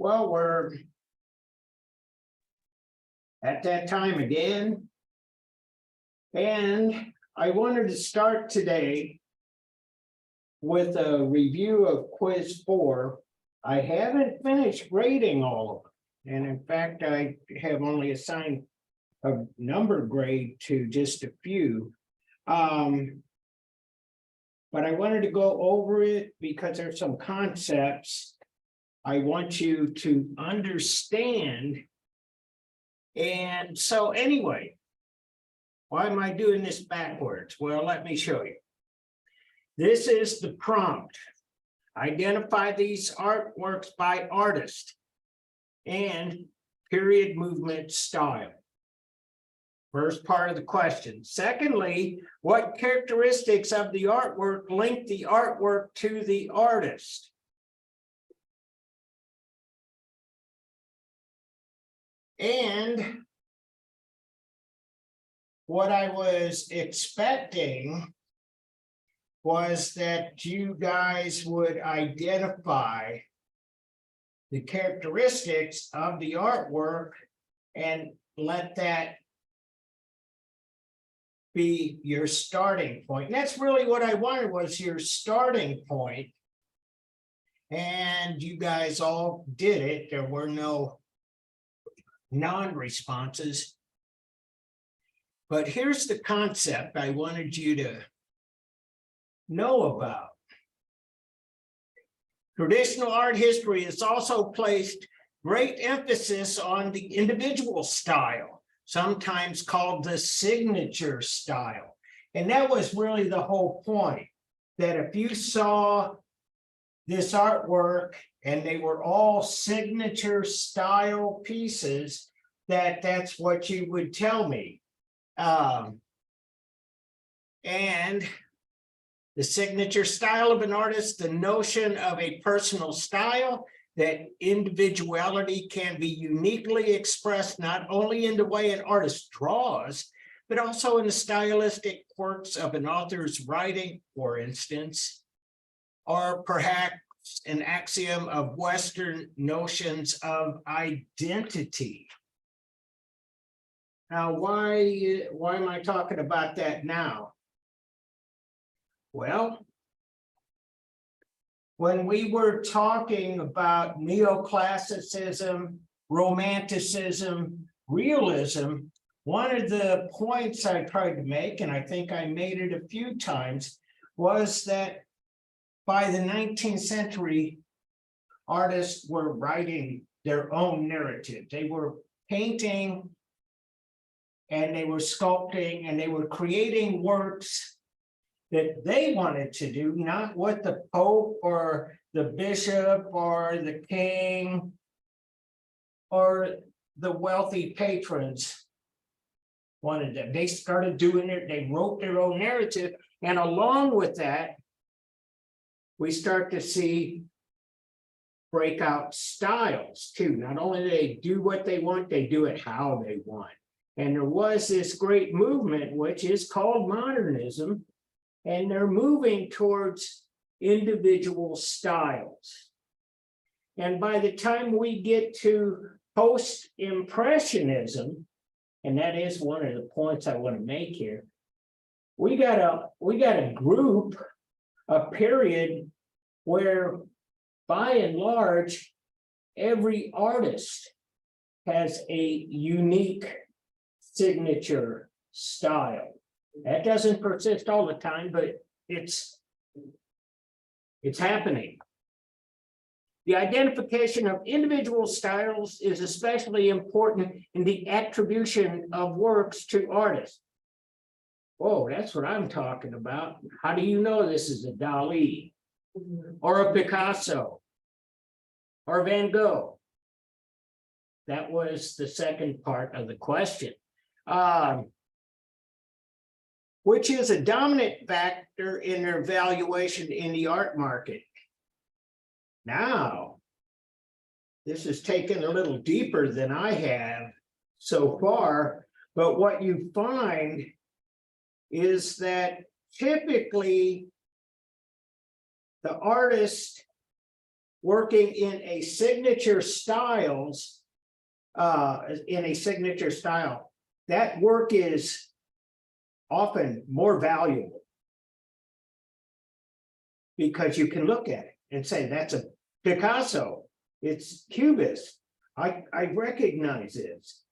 Well, we're at that time again. And I wanted to start today with a review of quiz 4. I haven't finished grading all of them. And in fact, I have only assigned a number grade to just a few. But I wanted to go over it because there's some concepts I want you to understand. And so anyway, why am I doing this backwards? Well, let me show you. This is the prompt. Identify these artworks by artist and period movement style. First part of the question. Secondly, what characteristics of the artwork link the artwork to the artist? And what I was expecting was that you guys would identify the characteristics of the artwork and let that be your starting point. And that's really what I wanted, was your starting point. And you guys all did it. There were no non-responses. But here's the concept I wanted you to know about. Traditional art history has also placed great emphasis on the individual style, sometimes called the signature style. And that was really the whole point, that if you saw this artwork and they were all signature style pieces, that's what you would tell me. And the signature style of an artist, the notion of a personal style, that individuality can be uniquely expressed not only in the way an artist draws, but also in the stylistic quirks of an author's writing, for instance, or perhaps an axiom of Western notions of identity. Now, why am I talking about that now? Well, when we were talking about neoclassicism, romanticism, realism, one of the points I tried to make, and I think I made it a few times, was that by the 19th century, artists were writing their own narrative. They were painting and they were sculpting and they were creating works that they wanted to do, not what the Pope or the bishop or the king or the wealthy patrons wanted them. They started doing it, they wrote their own narrative, and along with that, we start to see breakout styles too. Not only do they do what they want, they do it how they want. And there was this great movement, which is called modernism, and they're moving towards individual styles. And by the time we get to post-impressionism, and that is one of the points I want to make here, we got a group, a period where by and large, every artist has a unique signature style. That doesn't persist all the time, but it's happening. The identification of individual styles is especially important in the attribution of works to artists. Oh, that's what I'm talking about. How do you know this is a Dali or a Picasso or Van Gogh? That was the second part of the question. Which is a dominant factor in their valuation in the art market. Now, this is taken a little deeper than I have so far, but what you find is that typically the artist working in a signature style, that work is often more valuable because you can look at it and say, that's a Picasso, it's Cubist. I recognize this,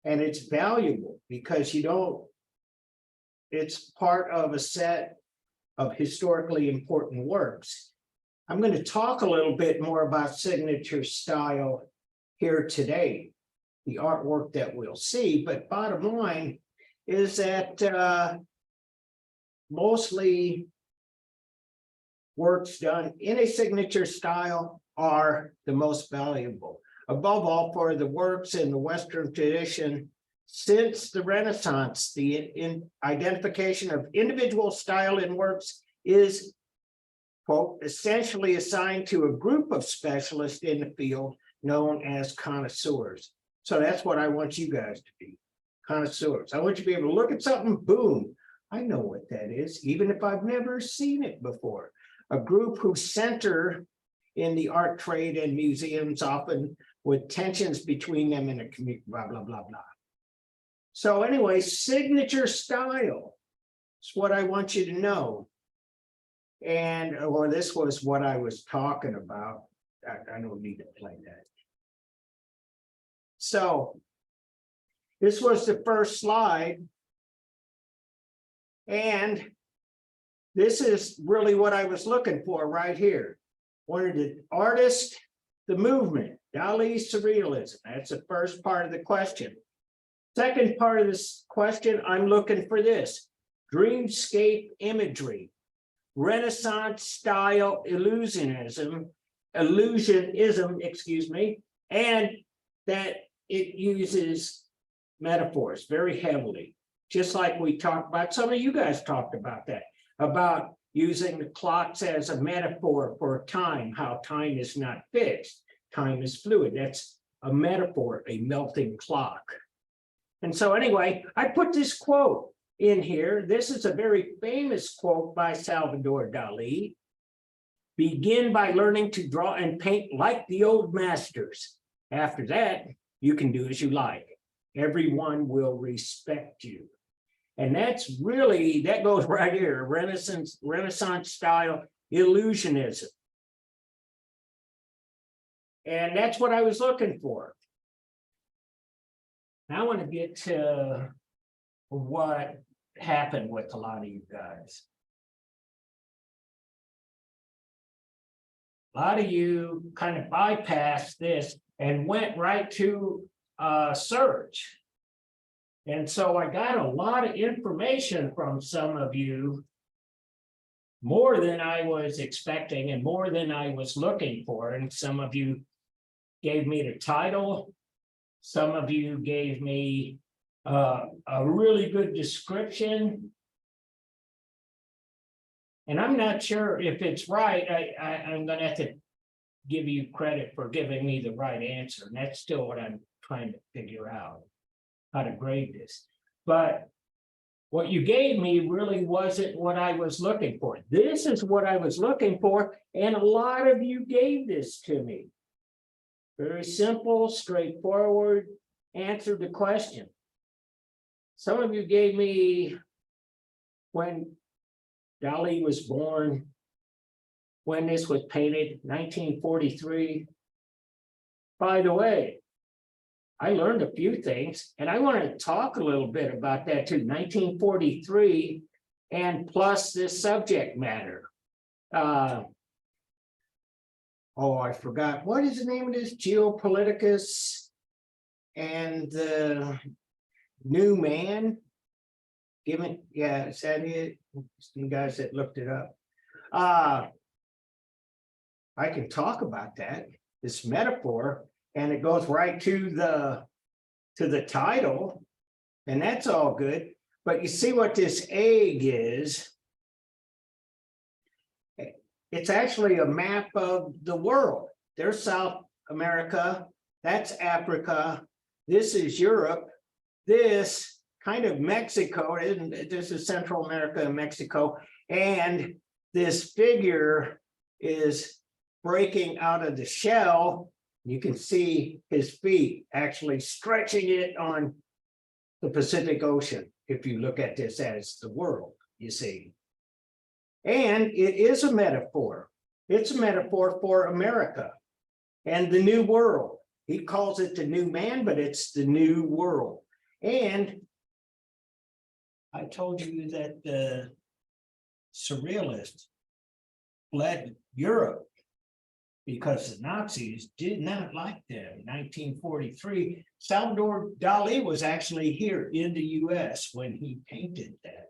and it's valuable because it's part of a set of historically important works. I'm going to talk a little bit more about signature style here today, the artwork that we'll see, but bottom line is that mostly works done in a signature style are the most valuable. Above all, for the works in the Western tradition, since the Renaissance, the identification of individual style in works is, quote, essentially assigned to a group of specialists in the field known as connoisseurs. So that's what I want you guys to be, connoisseurs. I want you to be able to look at something, boom, I know what that is, even if I've never seen it before. A group who center in the art trade and museums, often with tensions between them in a community, blah, blah, blah, blah. So anyway, signature style is what I want you to know. And, or this was what I was talking about. I don't need to play that. So this was the first slide. And this is really what I was looking for right here. Wanted the artist, the movement, Dali's surrealism. That's the first part of the question. Second part of this question, I'm looking for this: dreamscape imagery, Renaissance style illusionism, excuse me, and that it uses metaphors very heavily, just like we talked about. Some of you guys talked about that, about using the clocks as a metaphor for time, how time is not fixed, time is fluid. That's a metaphor, a melting clock. And so anyway, I put this quote in here. This is a very famous quote by Salvador Dali. Begin by learning to draw and paint like the old masters. After that, you can do as you like. Everyone will respect you. And that's really, that goes right here, Renaissance style illusionism. And that's what I was looking for. Now I want to get to what happened with a lot of you guys. A lot of you kind of bypassed this and went right to search. And so I got a lot of information from some of you, more than I was expecting and more than I was looking for. And some of you gave me the title. Some of you gave me a really good description. And I'm not sure if it's right. I'm going to have to give you credit for giving me the right answer. And that's still what I'm trying to figure out, how to grade this. But what you gave me really wasn't what I was looking for. This is what I was looking for. And a lot of you gave this to me. Very simple, straightforward, answered the question. Some of you gave me when Dali was born, when this was painted, 1943. By the way, I learned a few things, and I want to talk a little bit about that too. 1943, and plus this subject matter. Oh, I forgot. What is the name of this? Geopoliticus and the New Man? Yeah, is that it? You guys that looked it up. I can talk about that, this metaphor, and it goes right to the title, and that's all good. But you see what this egg is? It's actually a map of the world. There's South America, that's Africa, this is Europe, this kind of Mexico, this is Central America and Mexico, and this figure is breaking out of the shell. You can see his feet actually stretching it on the Pacific Ocean. If you look at this as the world, you see. And it is a metaphor. It's a metaphor for America and the new world. He calls it the new man, but it's the new world. And I told you that the surrealists fled Europe because the Nazis did not like them. In 1943, Salvador Dali was actually here in the US when he painted that.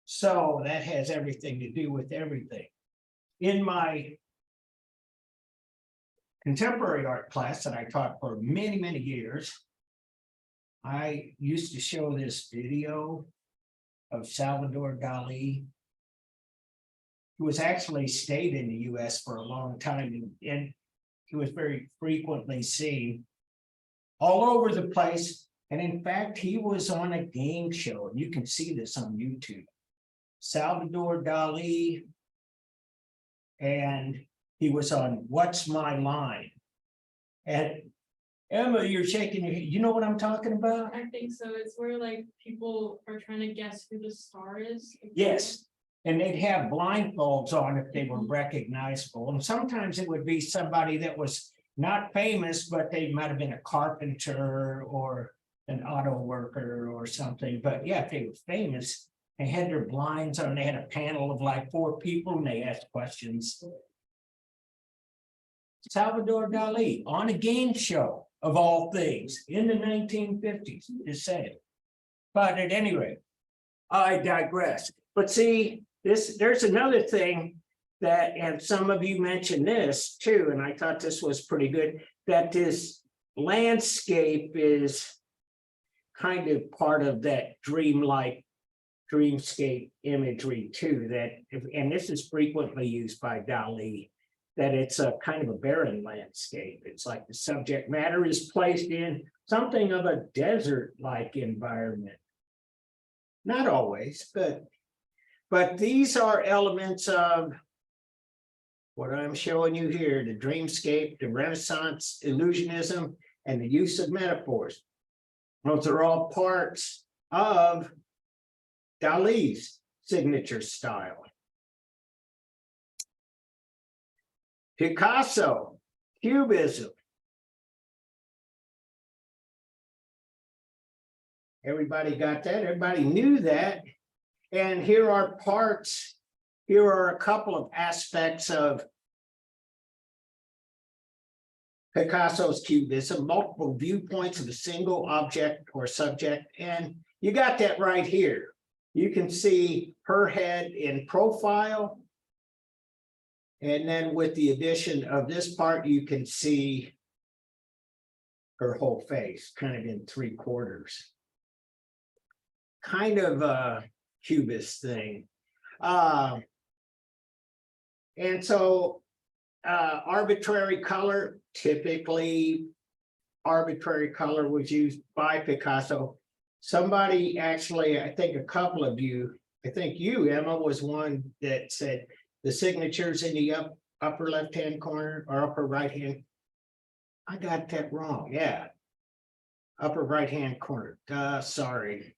So that has everything to do with everything. In my contemporary art class that I taught for many, many years, I used to show this video of Salvador Dali, who was actually stayed in the US for a long time, and he was very frequently seen all over the place. And in fact, he was on a game show, and you can see this on YouTube. Salvador Dali, and he was on What's My Line? And Emma, you're shaking your head. You know what I'm talking about? I think so. It's where like people are trying to guess who the star is. Yes. And they'd have blindfolds on if they were recognizable. And sometimes it would be somebody that was not famous, but they might have been a carpenter or an auto worker or something. But yeah, if they were famous, they had their blinds on. They had a panel of like 4 people and they asked questions. Salvador Dali on a game show of all things in the 1950s, just saying. But at any rate, I digress. But see, there's another thing that, and some of you mentioned this too, and I thought this was pretty good, that this landscape is kind of part of that dreamscape imagery too, that and this is frequently used by Dali, that it's a kind of a barren landscape. It's like the subject matter is placed in something of a desert-like environment. Not always, but these are elements of what I'm showing you here, the dreamscape, the Renaissance illusionism, and the use of metaphors. Those are all parts of Dali's signature style. Picasso, Cubism. Everybody got that? Everybody knew that. And here are parts, here are a couple of aspects of Picasso's Cubism, multiple viewpoints of a single object or subject. And you got that right here. You can see her head in profile. And then with the addition of this part, you can see her whole face, kind of in 3/4. Kind of a Cubist thing. And so arbitrary color, typically arbitrary color was used by Picasso. Somebody actually, I think a couple of you, I think you, Emma, was one that said the signatures in the upper left-hand corner or upper right-hand. I got that wrong, yeah. Upper right-hand corner, sorry,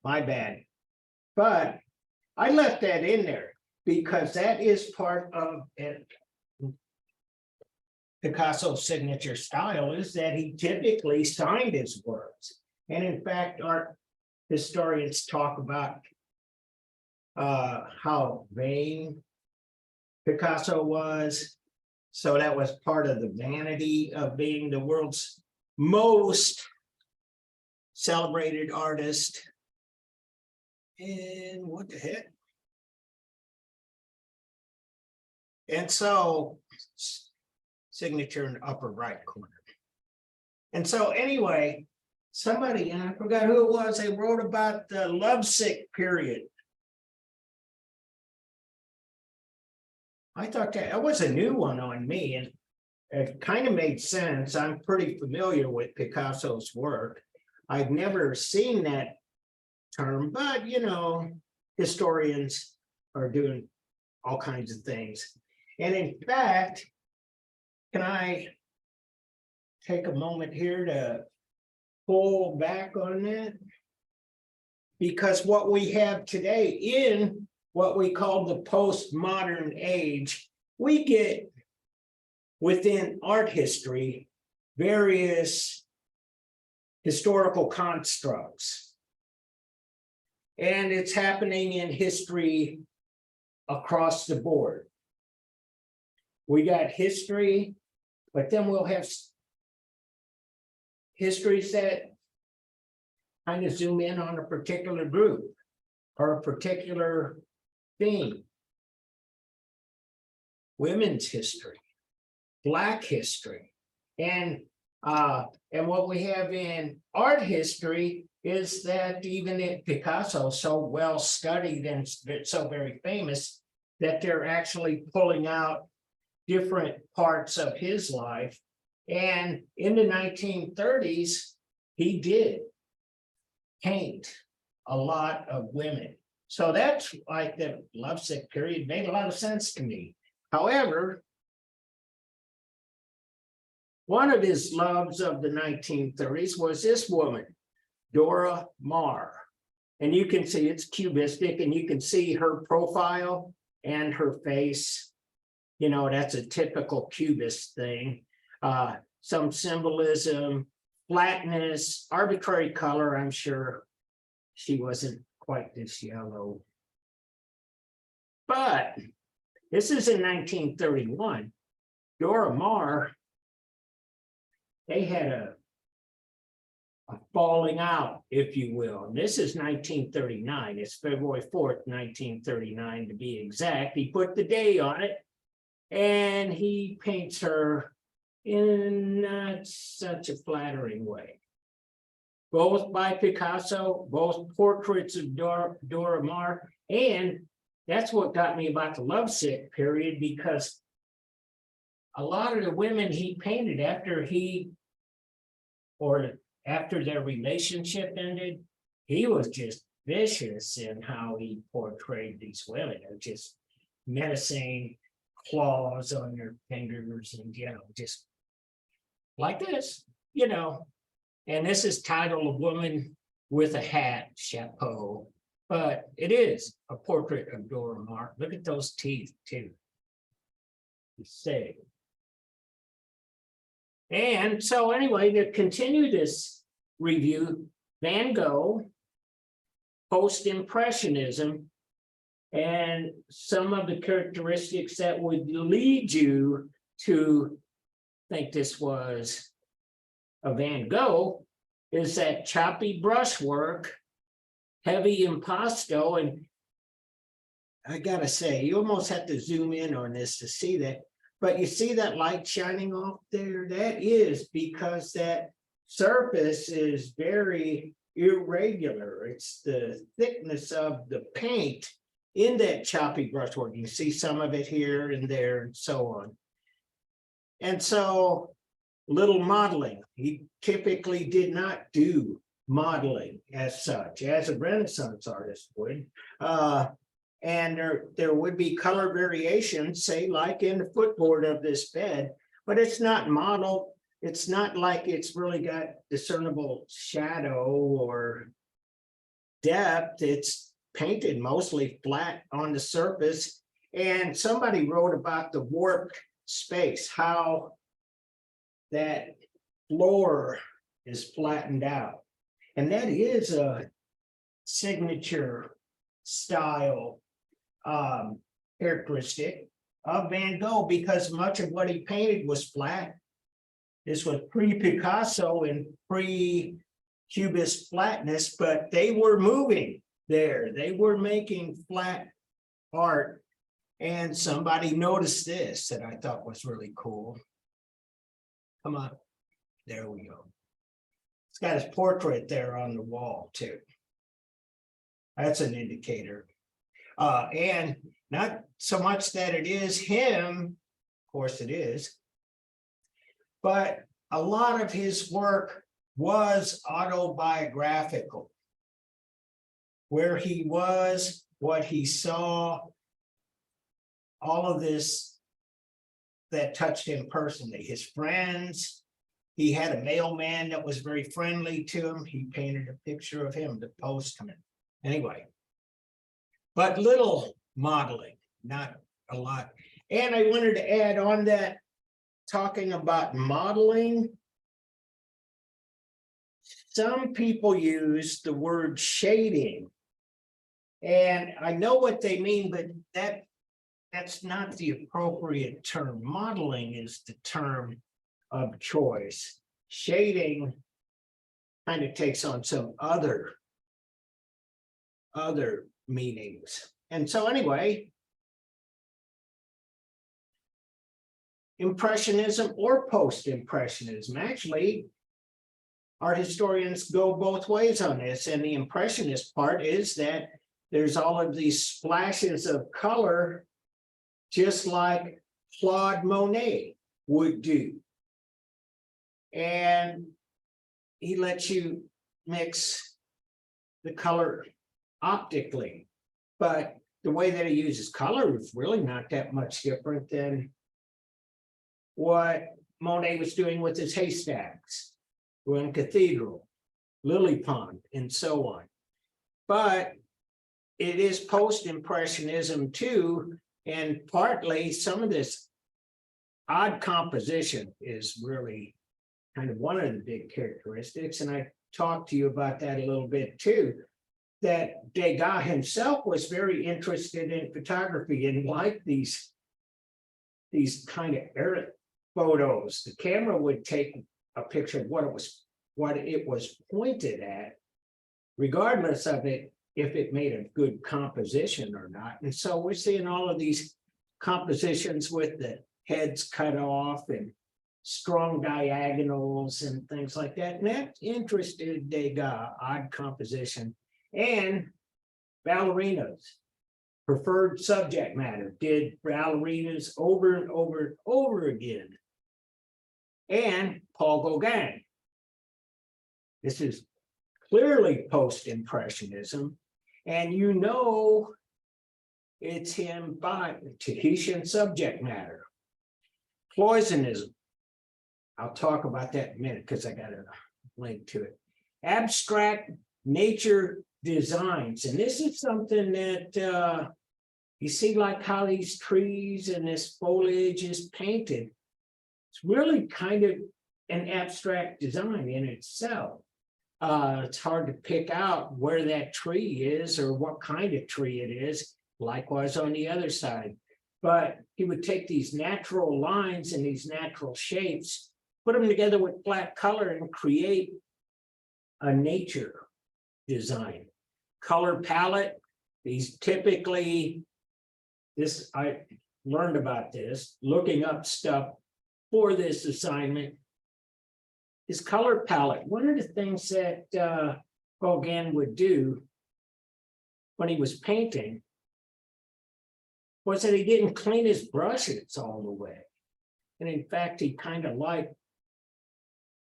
my bad. But I left that in there because that is part of it. Picasso's signature style is that he typically signed his works. And in fact, art historians talk about how vain Picasso was. So that was part of the vanity of being the world's most celebrated artist. And what the heck? And so signature in the upper right corner. And so anyway, somebody, and I forgot who it was, they wrote about the lovesick period. I thought that was a new one on me, and it kind of made sense. I'm pretty familiar with Picasso's work. I've never seen that term, but you know, historians are doing all kinds of things. And in fact, can I take a moment here to pull back on that? Because what we have today in what we call the postmodern age, we get within art history various historical constructs. And it's happening in history across the board. We got history, but then we'll have histories that kind of zoom in on a particular group or a particular theme. Women's history, Black history, and what we have in art history is that even in Picasso, so well studied and so very famous, that they're actually pulling out different parts of his life. And in the 1930s, he did paint a lot of women. So that's like the lovesick period made a lot of sense to me. However, one of his loves of the 1930s was this woman, Dora Maar. And you can see it's cubistic, and you can see her profile and her face. You know, that's a typical cubist thing. Some symbolism, flatness, arbitrary color. I'm sure she wasn't quite this yellow. But this is in 1931. Dora Maar, they had a falling out, if you will. And this is 1939. It's February 4th, 1939 to be exact. He put the day on it, and he paints her in not such a flattering way. Both by Picasso, both portraits of Dora Maar, and that's what got me about the lovesick period, because a lot of the women he painted after their relationship ended, he was just vicious in how he portrayed these women. They're just menacing, claws on their fingers, and just like this, and this is titled A Woman with a Hat, Chapeau, but it is a portrait of Dora Maar. Look at those teeth too. You say. And so anyway, to continue this review, Van Gogh, post-impressionism, and some of the characteristics that would lead you to think this was a Van Gogh is that choppy brushwork, heavy impasto, and I gotta say, you almost have to zoom in on this to see that. But you see that light shining off there? That is because that surface is very irregular. It's the thickness of the paint in that choppy brushwork. You see some of it here and there and so on. And so little modeling. He typically did not do modeling as such, as a Renaissance artist would. And there would be color variations, say like in the footboard of this bed, but it's not modeled. It's not like it's really got discernible shadow or depth. It's painted mostly flat on the surface. And somebody wrote about the warped space, how that floor is flattened out. And that is a signature style characteristic of Van Gogh, because much of what he painted was flat. This was pre-Picasso and pre-Cubist flatness, but they were moving there. They were making flat art. And somebody noticed this that I thought was really cool. Come on, there we go. It's got his portrait there on the wall too. That's an indicator. And not so much that it is him, of course it is, but a lot of his work was autobiographical, where he was, what he saw, all of this that touched him personally. His friends, he had a mailman that was very friendly to him. He painted a picture of him to post him. Anyway. But little modeling, not a lot. And I wanted to add on that, talking about modeling. Some people use the word shading. And I know what they mean, but that's not the appropriate term. Modeling is the term of choice. Shading kind of takes on some other meanings. And so anyway, Impressionism or post-impressionism, actually, art historians go both ways on this. And the impressionist part is that there's all of these splashes of color, just like Claude Monet would do. And he lets you mix the color optically, but the way that he uses color is really not that much different than what Monet was doing with his haystacks, Rouen Cathedral, Lily Pond, and so on. But it is post-impressionism too, and partly some of this odd composition is really kind of one of the big characteristics, and I talked to you about that a little bit too, that Degas himself was very interested in photography and liked these kind of errant photos. The camera would take a picture of what it was pointed at, regardless of it, if it made a good composition or not. And so we're seeing all of these compositions with the heads cut off and strong diagonals and things like that. And that interested Degas, odd composition. And ballerinas, preferred subject matter, did ballerinas over and over and over again. And Paul Gauguin. This is clearly post-impressionism, and you know it's him by Tahitian subject matter. Cloisonnism. I'll talk about that in a minute because I got a link to it. Abstract nature designs, and this is something that you see, like how these trees and this foliage is painted. It's really kind of an abstract design in itself. It's hard to pick out where that tree is or what kind of tree it is. Likewise on the other side. But he would take these natural lines and these natural shapes, put them together with black color and create a nature design. Color palette, these typically, I learned about this, looking up stuff for this assignment, is color palette. One of the things that Gauguin would do when he was painting was that he didn't clean his brushes all the way. And in fact, he kind of liked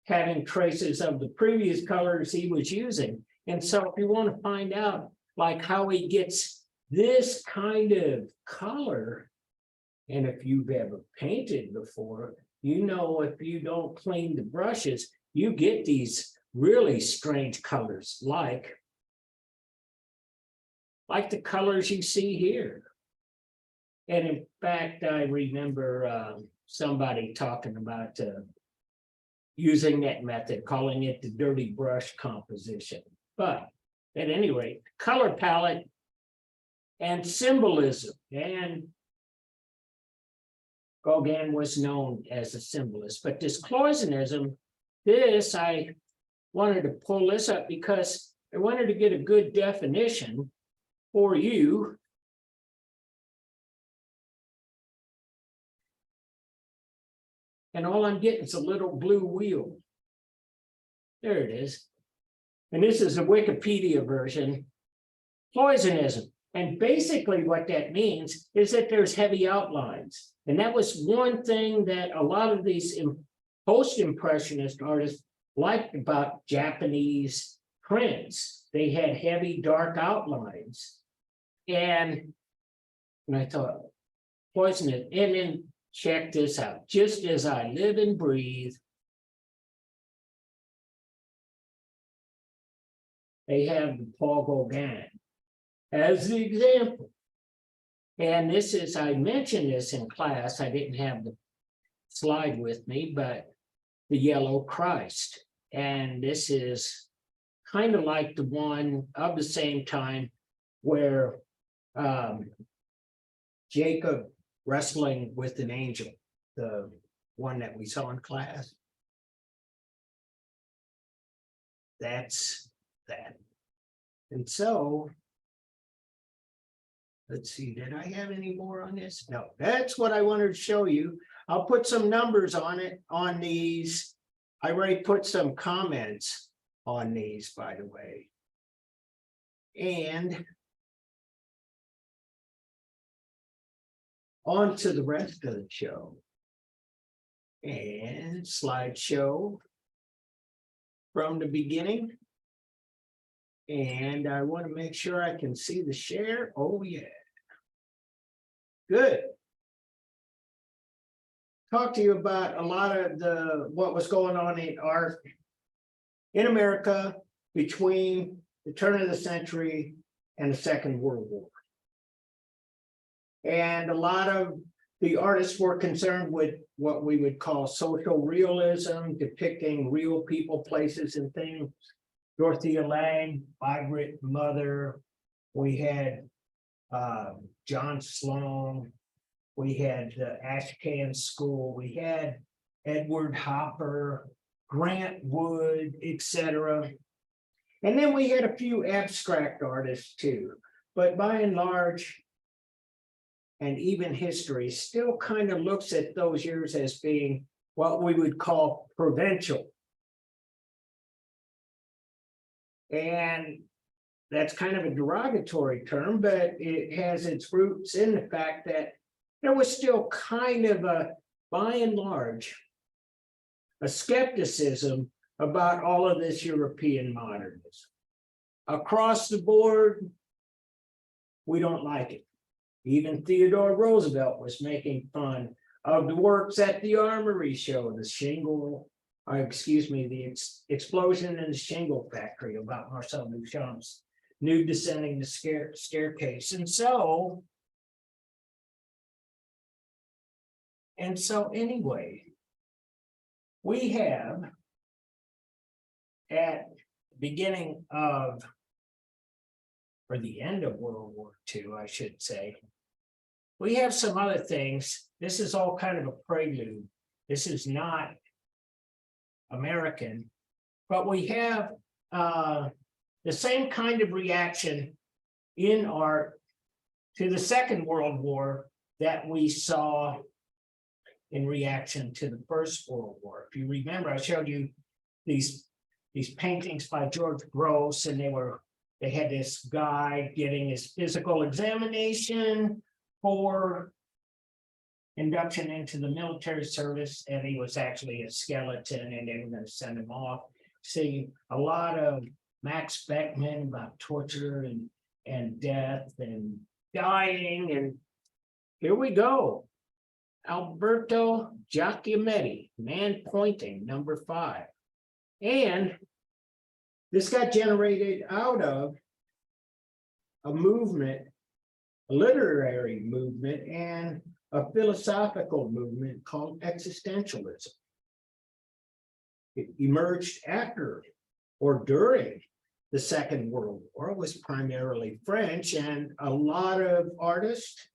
having traces of the previous colors he was using. And so if you want to find out like how he gets this kind of color, and if you've ever painted before, you know, if you don't clean the brushes, you get these really strange colors, like the colors you see here. And in fact, I remember somebody talking about using that method, calling it the dirty brush composition. But at any rate, color palette and symbolism. And Gauguin was known as a symbolist. But this cloisonnism, I wanted to pull this up because I wanted to get a good definition for you. And all I'm getting is a little blue wheel. There it is. And this is a Wikipedia version. Cloisonism. And basically what that means is that there's heavy outlines. And that was one thing that a lot of these post-impressionist artists liked about Japanese prints. They had heavy, dark outlines. And I thought, poisonous. And then check this out, just as I live and breathe. They have the Paul Gauguin as the example. And this is, I mentioned this in class, I didn't have the slide with me, but the yellow Christ. And this is kind of like the one of the same time where Jacob wrestling with an angel, the one that we saw in class. That's that. And so, let's see, did I have any more on this? No, that's what I wanted to show you. I'll put some numbers on it, on these. I already put some comments on these, by the way. And on to the rest of the show. And slideshow from the beginning. And I want to make sure I can see the share. Oh, yeah. Good. Talk to you about a lot of what was going on in art in America between the turn of the century and the Second World War. And a lot of the artists were concerned with what we would call social realism, depicting real people, places, and things. Dorothea Lange, Margaret Mother, we had John Sloan, we had the Ashcan School, we had Edward Hopper, Grant Wood, etc. And then we had a few abstract artists too, but by and large, and even history still kind of looks at those years as being what we would call provincial. And that's kind of a derogatory term, but it has its roots in the fact that there was still kind of a, by and large, a skepticism about all of this European modernism. Across the board, we don't like it. Even Theodore Roosevelt was making fun of the works at the Armory show, the shingle, the explosion in the shingle factory about Marcel Duchamp's nude descending the staircase. And so anyway, we have at the beginning of, or the end of World War II, I should say, we have some other things. This is all kind of a prelude. This is not American, but we have the same kind of reaction in art to the Second World War that we saw in reaction to the First World War. If you remember, I showed you these paintings by George Gross, and they had this guy getting his physical examination for induction into the military service, and he was actually a skeleton, and they were going to send him off. See a lot of Max Beckman about torture and death and dying, and here we go. Alberto Giacometti, Man Pointing, number 5. And this got generated out of a movement, a literary movement, and a philosophical movement called existentialism. It emerged after or during the Second World War. It was primarily French, and a lot of artists,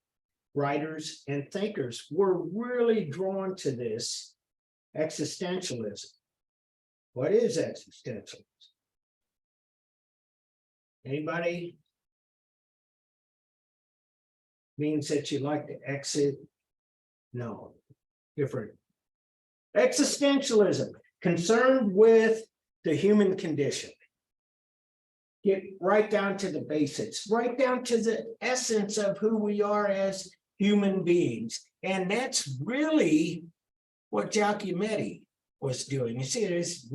writers, and thinkers were really drawn to this existentialism. What is existentialism? Anybody? Means that you like to exit? No, different. Existentialism, concerned with the human condition. Get right down to the basics, right down to the essence of who we are as human beings. And that's really what Giacometti was doing. You see, there's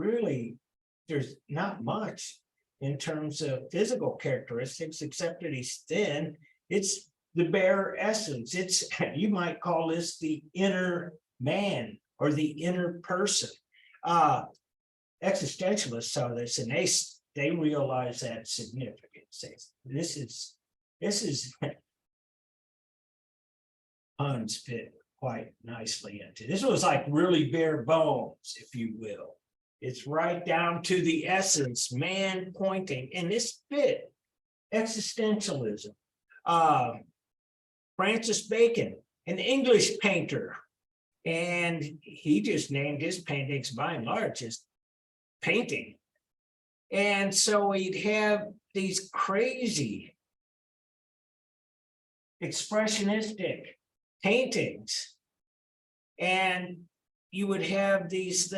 not much in terms of physical characteristics, except that he's thin. It's the bare essence. It's, you might call this the inner man or the inner person. Existentialists saw this and they realize that significance. This is puns fit quite nicely into this. Was like really bare bones, if you will. It's right down to the essence, man pointing, and this fit existentialism. Francis Bacon, an English painter, and he just named his paintings by and large as painting. And so he'd have these crazy expressionistic paintings, and you would have these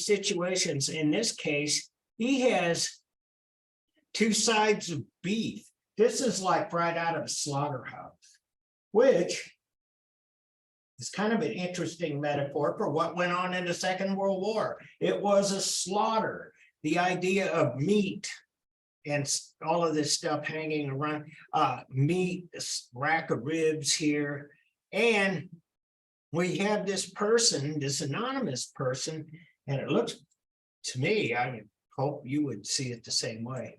situations. In this case, he has two sides of beef. This is like right out of a slaughterhouse, which is kind of an interesting metaphor for what went on in the Second World War. It was a slaughter. The idea of meat and all of this stuff hanging around, meat, this rack of ribs here. And we have this person, this anonymous person, and it looks to me, I hope you would see it the same way.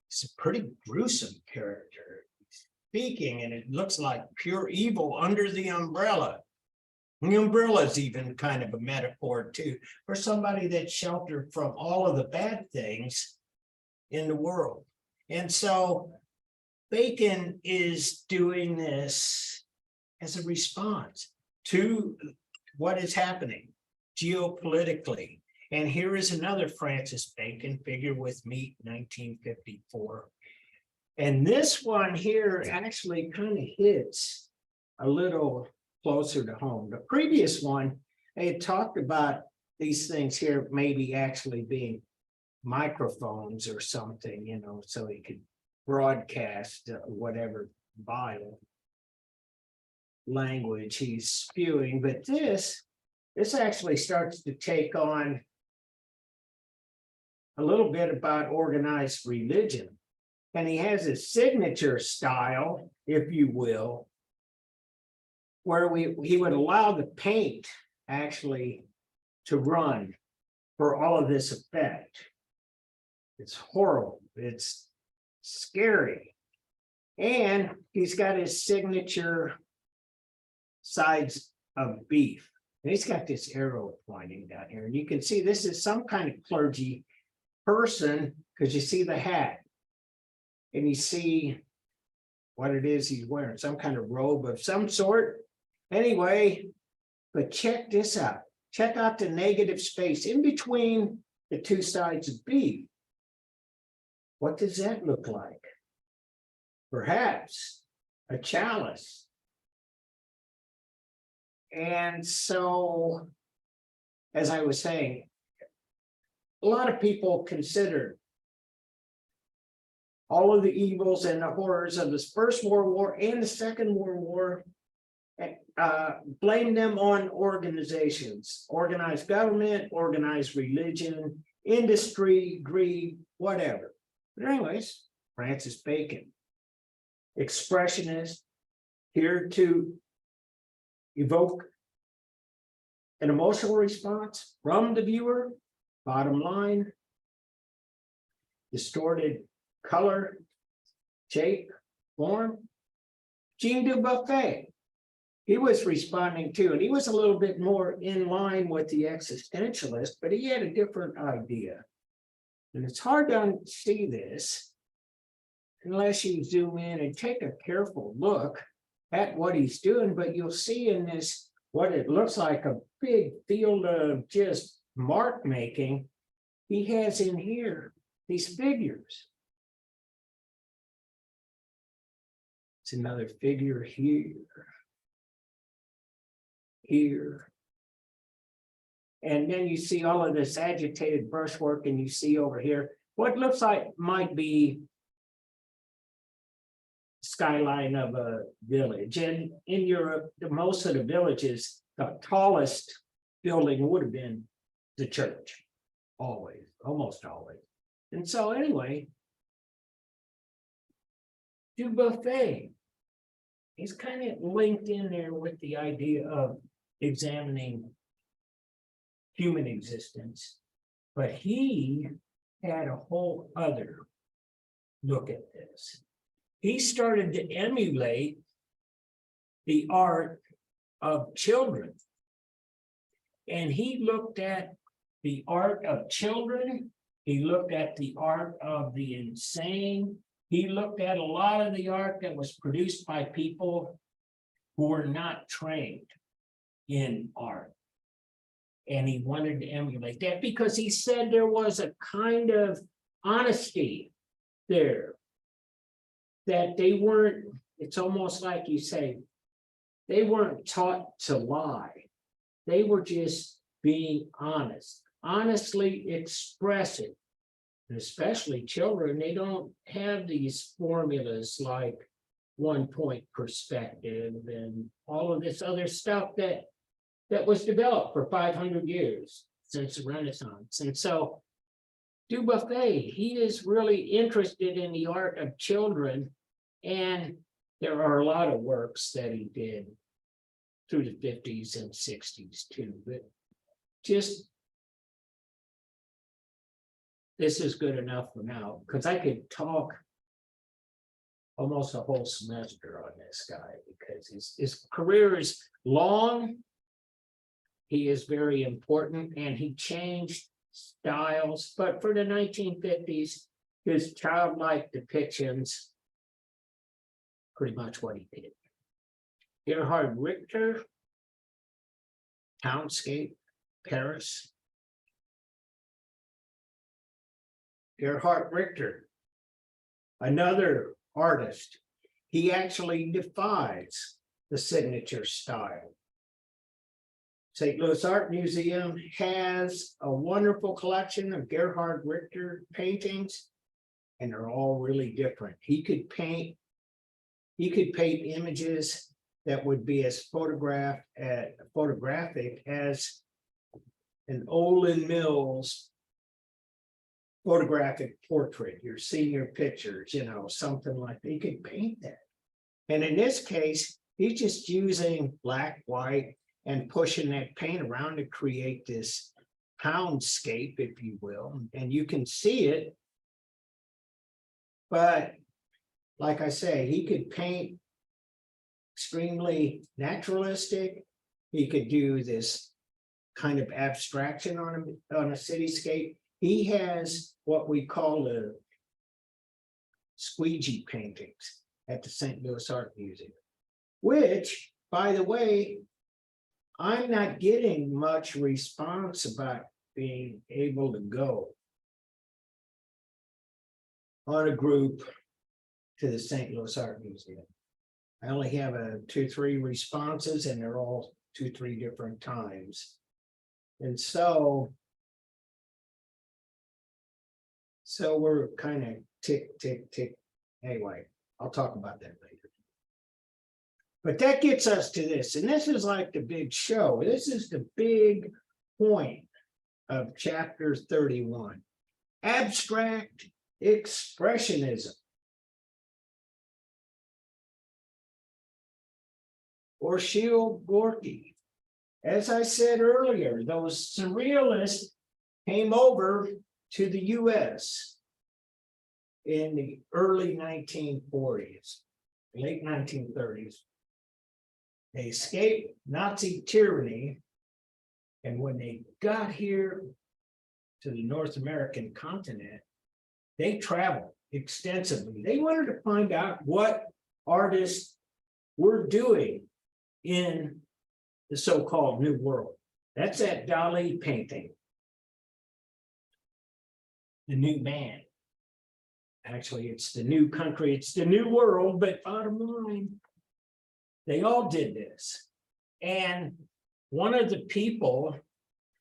It's a pretty gruesome character speaking, and it looks like pure evil under the umbrella. And the umbrella is even kind of a metaphor too, for somebody that's sheltered from all of the bad things in the world. And so Bacon is doing this as a response to what is happening geopolitically. And here is another Francis Bacon figure with meat, 1954. And this one here actually kind of hits a little closer to home. The previous one, I had talked about these things here maybe actually being microphones or something, you know, so he could broadcast whatever vile language he's spewing. But this actually starts to take on a little bit about organized religion. And he has his signature style, if you will, where he would allow the paint actually to run for all of this effect. It's horrible. It's scary. And he's got his signature sides of beef. And he's got this arrow pointing down here. And you can see this is some kind of clergy person, because you see the hat. And you see what it is he's wearing, some kind of robe of some sort. Anyway, but check this out. Check out the negative space in between the two sides of beef. What does that look like? Perhaps a chalice. And so, as I was saying, a lot of people consider all of the evils and the horrors of this First World War and the Second World War, blame them on organizations, organized government, organized religion, industry, greed, whatever. But anyways, Francis Bacon, expressionist, here to evoke an emotional response from the viewer. Bottom line, distorted color, shape, form. Jean Dubuffet, he was responding to, and he was a little bit more in line with the existentialist, but he had a different idea. And it's hard to see this unless you zoom in and take a careful look at what he's doing, but you'll see in this what it looks like a big field of just mark making. He has in here these figures. It's another figure here, here. And then you see all of this agitated brushwork, and you see over here what looks like might be skyline of a village. And in Europe, most of the villages, the tallest building would have been the church, always, almost always. And so anyway, Dubuffet, he's kind of linked in there with the idea of examining human existence. But he had a whole other look at this. He started to emulate the art of children. And he looked at the art of children. He looked at the art of the insane. He looked at a lot of the art that was produced by people who were not trained in art. And he wanted to emulate that because he said there was a kind of honesty there that they weren't, it's almost like you say, they weren't taught to lie. They were just being honest, honestly expressive. And especially children, they don't have these formulas like 1-point perspective and all of this other stuff that was developed for 500 years since the Renaissance. And so Dubuffet, he is really interested in the art of children, and there are a lot of works that he did through the 50s and 60s too, but just this is good enough for now, because I could talk almost a whole semester on this guy, because his career is long, he is very important, and he changed styles, but for the 1950s, his childlike depictions, pretty much what he did. Gerhard Richter, Townscape, Paris. Gerhard Richter, another artist. He actually defies the signature style. St. Louis Art Museum has a wonderful collection of Gerhard Richter paintings, and they're all really different. He could paint images that would be as photographic as an Olin Mills photographic portrait, your senior pictures, you know, something like that. He could paint that. And in this case, he's just using black, white, and pushing that paint around to create this soundscape, if you will. And you can see it. But like I say, he could paint extremely naturalistic. He could do this kind of abstraction on a cityscape. He has what we call the squeegee paintings at the St. Louis Art Museum, which, by the way, I'm not getting much response about being able to go on a group to the St. Louis Art Museum. I only have 2-3 responses, and they're all 2-3 different times. And so we're kind of tick, tick, tick. Anyway, I'll talk about that later. But that gets us to this, and this is like the big show. This is the big point of chapter 31. Abstract expressionism. Or Shield Gorky. As I said earlier, those surrealists came over to the US in the early 1940s, late 1930s. They escaped Nazi tyranny, and when they got here to the North American continent, they traveled extensively. They wanted to find out what artists were doing in the so-called New World. That's that Dali painting, the new man. Actually, it's the new country, it's the new world, but bottom line, they all did this. And one of the people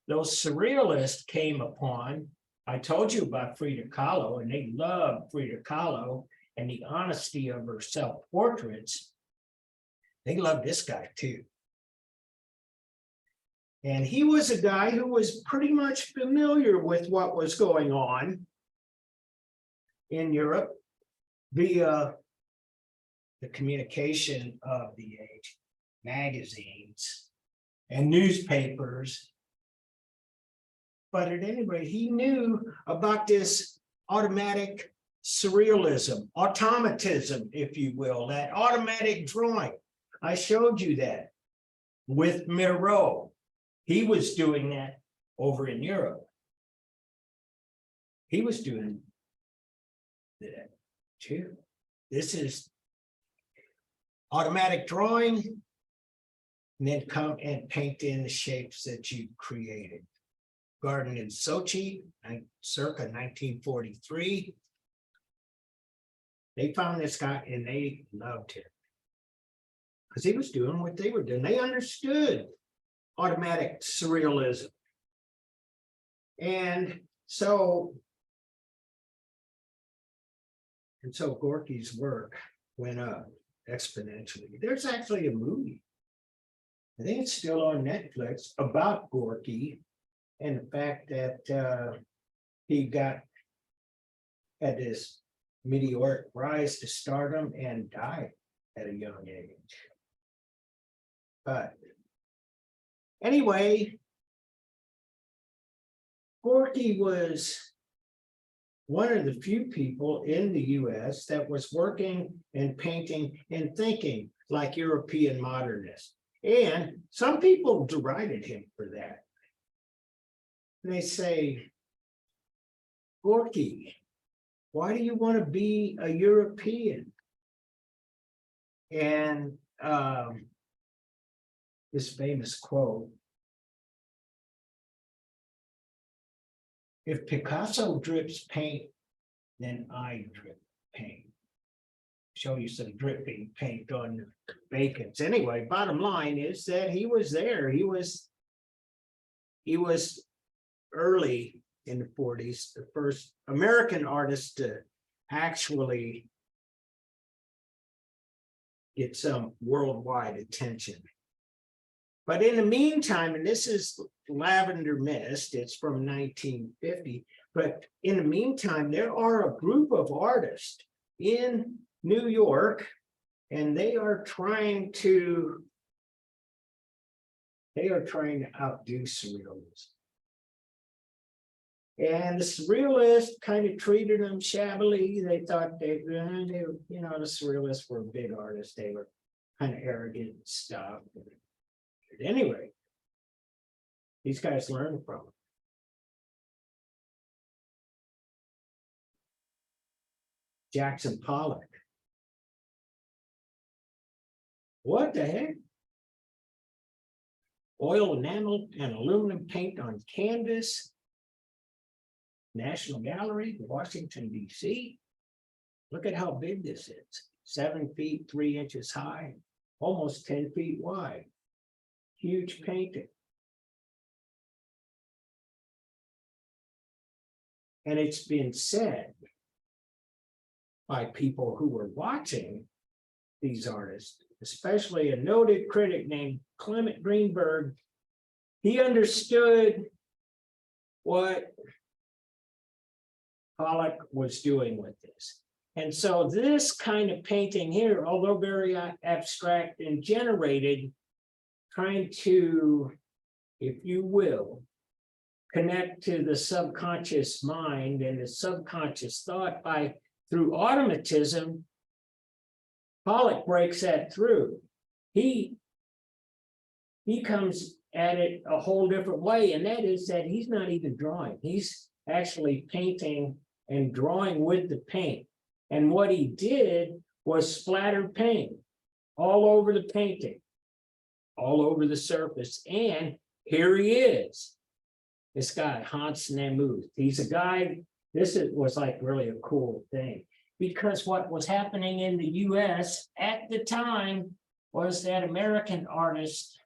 those surrealists came upon, I told you about Frida Kahlo, and they loved Frida Kahlo and the honesty of her self-portraits. They loved this guy too. And he was a guy who was pretty much familiar with what was going on in Europe via the communication of the age, magazines and newspapers. But at any rate, he knew about this automatic surrealism, automatism, if you will, that automatic drawing. I showed you that with Miro. He was doing that over in Europe. He was doing that too. This is automatic drawing, and then come and paint in the shapes that you created. Garden in Sochi, circa 1943. They found this guy and they loved him because he was doing what they were doing. They understood automatic surrealism. And so Gorky's work went up exponentially. There's actually a movie, I think it's still on Netflix, about Gorky and the fact that he had this meteoric rise to stardom and died at a young age. But anyway, Gorky was one of the few people in the US that was working and painting and thinking like European modernists. And some people derided him for that. And they say, Gorky, why do you want to be a European? And this famous quote, if Picasso drips paint, then I drip paint. Show you some dripping paint on Bacon's. Anyway, bottom line is that he was there. He was early in the 40s, the first American artist to actually get some worldwide attention. But in the meantime, and this is Lavender Mist, it's from 1950, but in the meantime, there are a group of artists in New York, and they are trying to outdo surrealism. And the surrealists kind of treated them shabbily. They thought the surrealists were big artists. They were kind of arrogant and stuff. But anyway, these guys learned from them. Jackson Pollock. What the heck? Oil, enamel, and aluminum paint on canvas. National Gallery, Washington, D.C. Look at how big this is. 7 feet, 3 inches high, almost 10 feet wide. Huge painting. And it's been said by people who were watching these artists, especially a noted critic named Clement Greenberg. He understood what Pollock was doing with this. And so this kind of painting here, although very abstract and generated, trying to, if you will, connect to the subconscious mind and the subconscious thought through automatism, Pollock breaks that through. He comes at it a whole different way, and that is that he's not even drawing. He's actually painting and drawing with the paint. And what he did was splatter paint all over the painting, all over the surface. And here he is, this guy, Hans Namuth. He's a guy, was like really a cool thing. Because what was happening in the US at the time was that American artists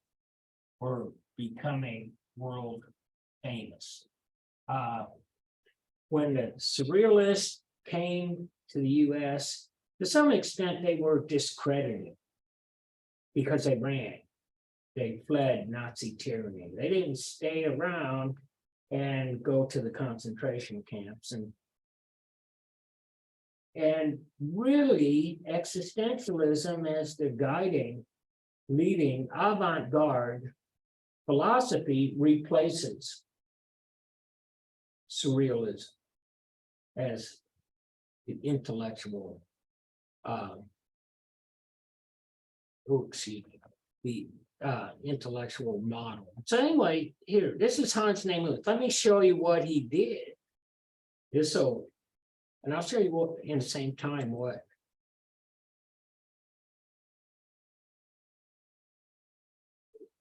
were becoming world famous. When the surrealists came to the US, to some extent they were discredited because they ran. They fled Nazi tyranny. They didn't stay around and go to the concentration camps. And And really, existentialism as the guiding, leading avant-garde philosophy replaces surrealism as the intellectual, the intellectual model. So anyway, here, this is Hans Niemuth. Let me show you what he did. So, and I'll show you what in the same time what.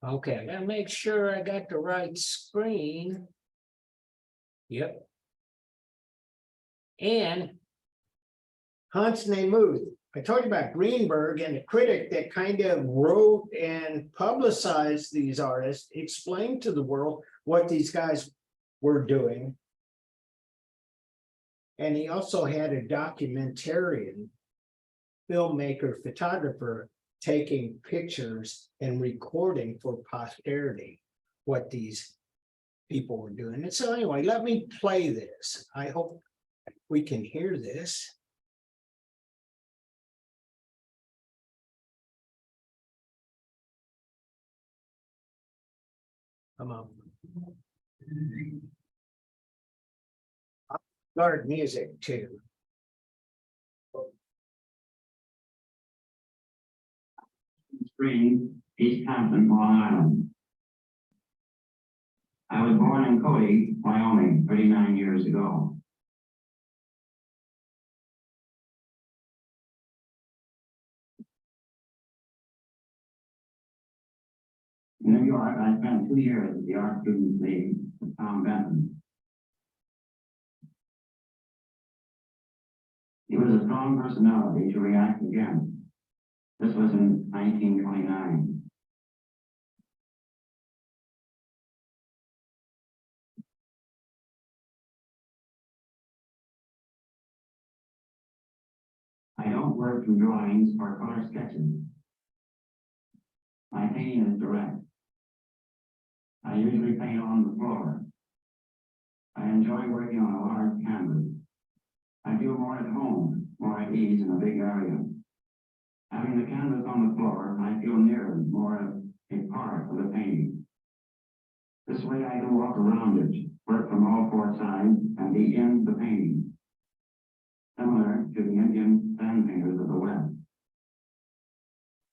Okay, I gotta make sure I got the right screen. Yep. And Hans Niemuth, I told you about Greenberg, and a critic that kind of wrote and publicized these artists, explained to the world what these guys were doing. And he also had a documentarian, filmmaker, photographer, taking pictures and recording for posterity what these people were doing. And so anyway, let me play this. I hope we can hear this. Come on. Guard music too. Spring, East Hampton, Long Island. I was born in Cody, Wyoming, 39 years ago. In New York, I spent 2 years at the Art Students League with Tom Benton. He was a strong personality to react against. This was in 1929. I don't work from drawings or color sketches. My painting is direct. I usually paint on the floor. I enjoy working on a large canvas. I feel more at home, more at ease in a big area. Having the canvas on the floor, I feel nearer, more of a part of the painting. This way I can walk around it, work from all four sides, and be in the painting. Similar to the Indian sand painters of the West.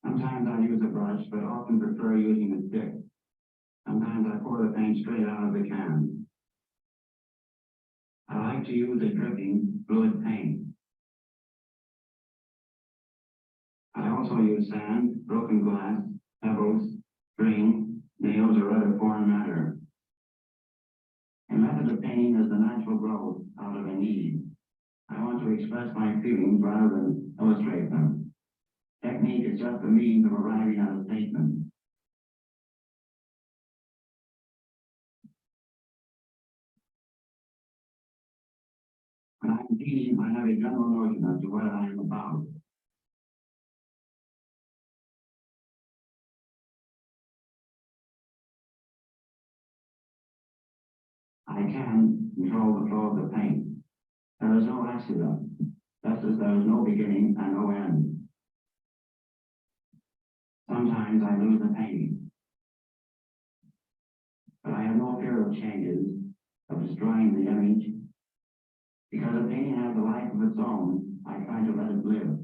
Sometimes I use a brush, but often prefer using a stick. Sometimes I pour the paint straight out of the can. I like to use a dripping fluid paint. I also use sand, broken glass, pebbles, string, nails, or other foreign matter. A method of painting is the natural growth out of a need. I want to express my feelings rather than illustrate them. Technique is just a means of arriving at a statement. When I'm painting, I have a general notion as to what I am about. I can control the flow of the paint. There is no accident, just as there is no beginning and no end. Sometimes I lose the painting, but I have no fear of changes, of destroying the image. Because a painting has a life of its own, I try to let it live.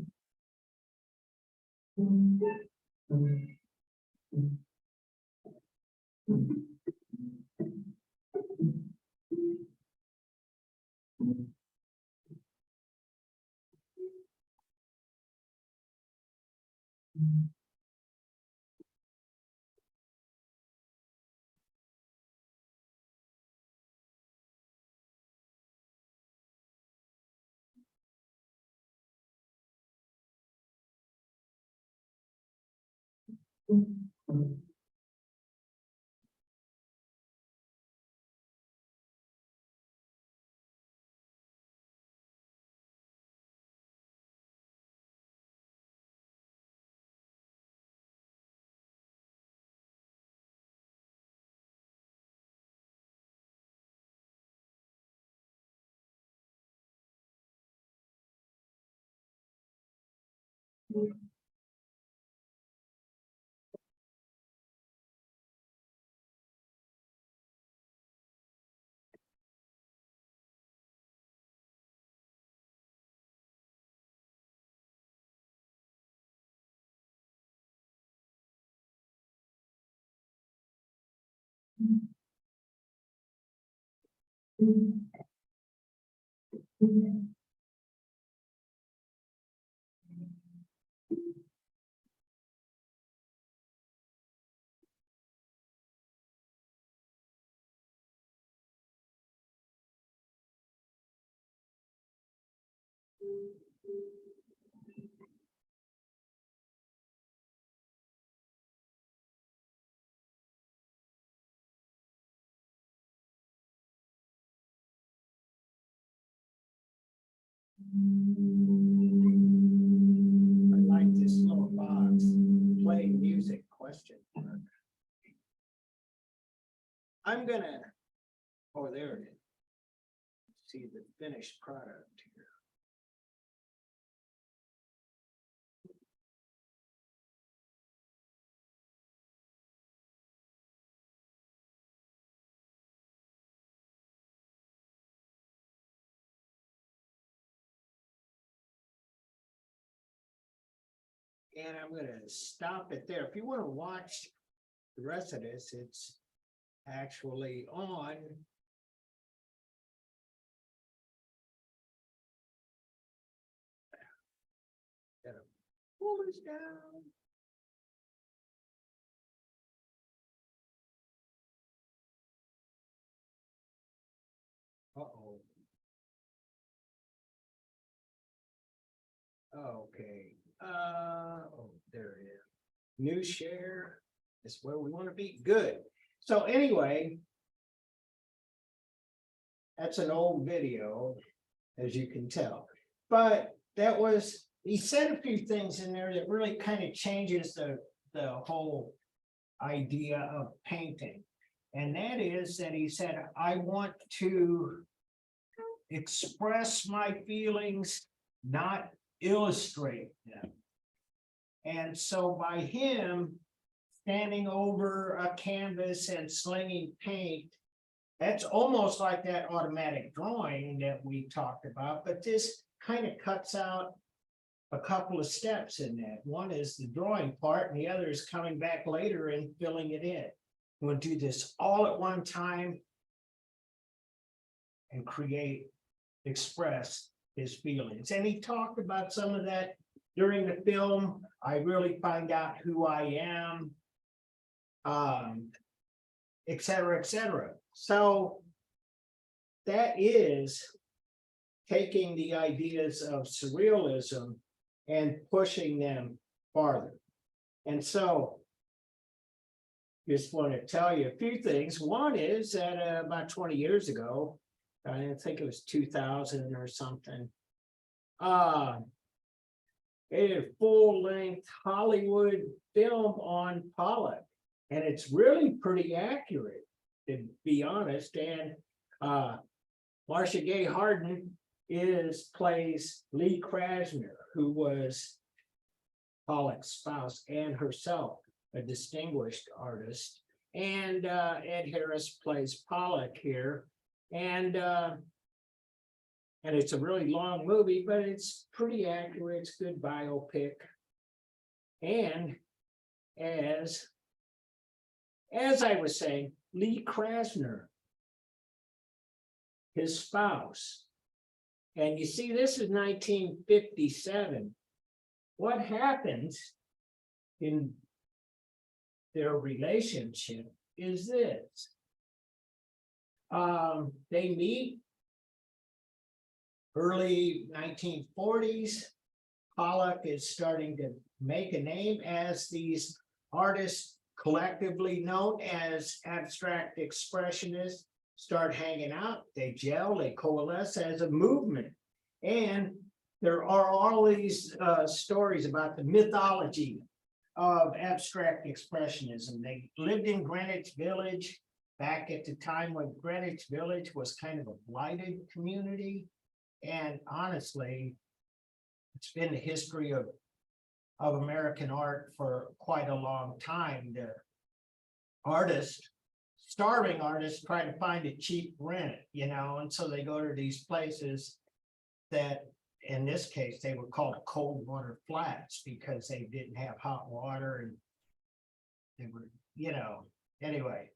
I like this little box, play music question mark. I'm gonna, oh, there it is. See the finished product here. And I'm gonna stop it there. If you want to watch the rest of this, it's actually on. Gotta pull this down. Uh-oh. Okay, oh, there it is. New share is where we want to be. Good. So anyway, that's an old video, as you can tell. But that was, he said a few things in there that really kind of changes the whole idea of painting. And that is that he said, I want to express my feelings, not illustrate them. And so by him standing over a canvas and slinging paint, that's almost like that automatic drawing that we talked about, but this kind of cuts out a couple of steps in that. One is the drawing part, and the other is coming back later and filling it in. We'll do this all at one time and express his feelings. And he talked about some of that during the film. I really find out who I am, et cetera, et cetera. So that is taking the ideas of surrealism and pushing them farther. And so just want to tell you a few things. One is that about 20 years ago, I think it was 2000 or something, they did a full-length Hollywood film on Pollock, and it's really pretty accurate, to be honest. And Marcia Gay Harden plays Lee Krasner, who was Pollock's spouse and herself a distinguished artist. And Ed Harris plays Pollock here. And it's a really long movie, but it's pretty accurate. It's good biopic. And as I was saying, Lee Krasner, his spouse, and you see, this is 1957. What happens in their relationship is this. They meet early 1940s. Pollock is starting to make a name as these artists collectively known as abstract expressionists start hanging out. They gel, they coalesce as a movement. And there are all these stories about the mythology of abstract expressionism. They lived in Greenwich Village back at the time when Greenwich Village was kind of a blighted community. And honestly, it's been the history of of American art for quite a long time. The artists, starving artists, try to find a cheap rent, and so they go to these places that, in this case, they were called cold water flats because they didn't have hot water and they were, anyway.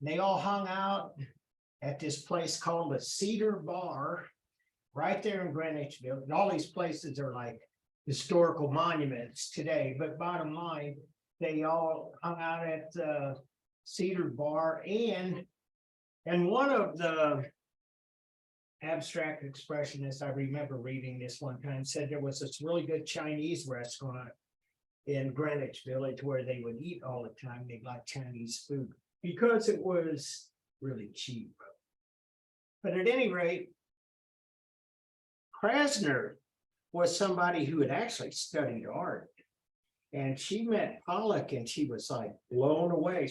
They all hung out at this place called the Cedar Bar, right there in Greenwichville. And all these places are like historical monuments today, but bottom line, they all hung out at the Cedar Bar, and one of the abstract expressionists, I remember reading this one time, said there was this really good Chinese restaurant in Greenwich Village where they would eat all the time. They liked Chinese food because it was really cheap. But at any rate, Krasner was somebody who had actually studied art. And she met Pollock and she was like blown away.